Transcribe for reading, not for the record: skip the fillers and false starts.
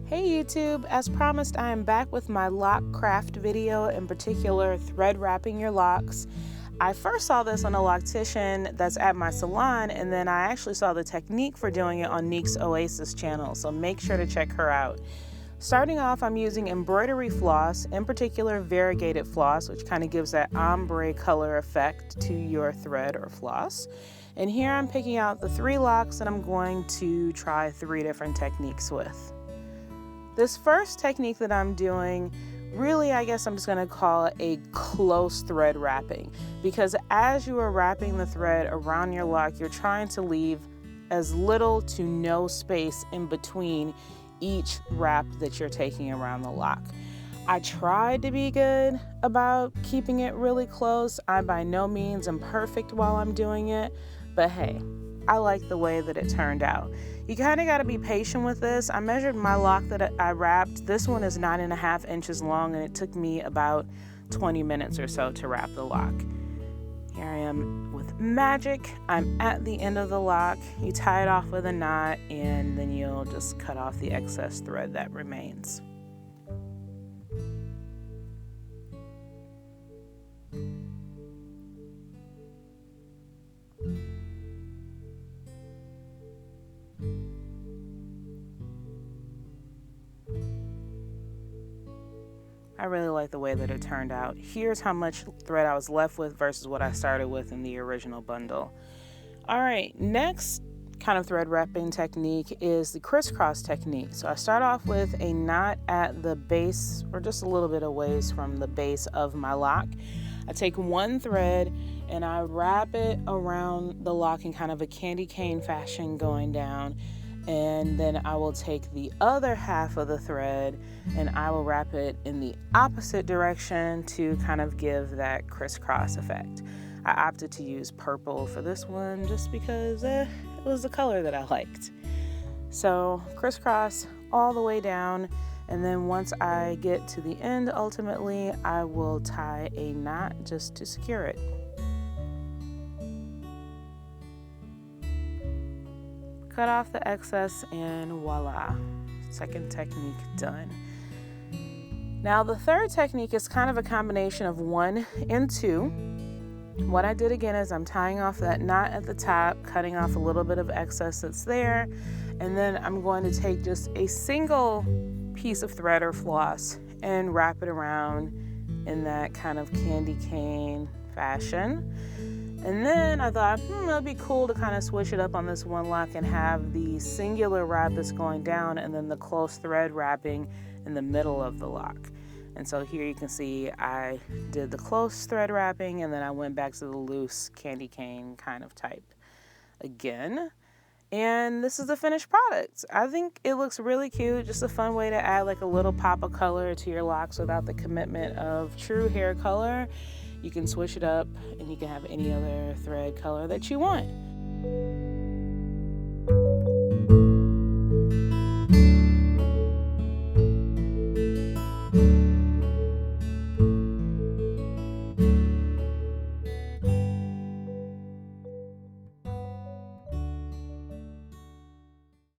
Hey YouTube, as promised I am back with my lock craft video, in particular thread wrapping your locks. I first saw this on a loctician that's at my salon, and then I actually saw the technique for doing it on Neek's Oasis channel, so make sure to check her out. Starting off, I'm using embroidery floss, in particular variegated floss, which kind of gives that ombre color effect to your thread or floss. And here I'm picking out the 3 locks that I'm going to try 3 different techniques with. This first technique that I'm doing, really I guess I'm just going to call it a close thread wrapping, because as you are wrapping the thread around your lock, you're trying to leave as little to no space in between each wrap that you're taking around the lock. I tried to be good about keeping it really close. I by no means am perfect while I'm doing it, but hey, I like the way that it turned out. You kind of got to be patient with this. I measured my lock that I wrapped. This one is 9.5 inches long, and it took me about 20 minutes or so to wrap the lock. Here I am with magic. I'm at the end of the lock. You tie it off with a knot, and then you'll just cut off the excess thread that remains. I really like the way that it turned out. Here's how much thread I was left with versus what I started with in the original bundle. All right, next kind of thread wrapping technique is the crisscross technique. So I start off with a knot at the base, or just a little bit away from the base of my lock. I take one thread and I wrap it around the lock in kind of a candy cane fashion going down. And then I will take the other half of the thread and I will wrap it in the opposite direction to kind of give that crisscross effect. I opted to use purple for this one just because it was the color that I liked. So crisscross all the way down, and then once I get to the end, ultimately I will tie a knot just to secure it. Cut off the excess, and voila, second technique done. Now the third technique is kind of a combination of 1 and 2. What I did again is I'm tying off that knot at the top, cutting off a little bit of excess that's there, and then I'm going to take just a single piece of thread or floss and wrap it around in that kind of candy cane fashion. And then I thought, it'd be cool to kind of switch it up on this one lock and have the singular wrap that's going down and then the close thread wrapping in the middle of the lock. And so here you can see I did the close thread wrapping, and then I went back to the loose candy cane kind of type again. And this is the finished product. I think it looks really cute. Just a fun way to add like a little pop of color to your locks without the commitment of true hair color. You can switch it up and you can have any other thread color that you want.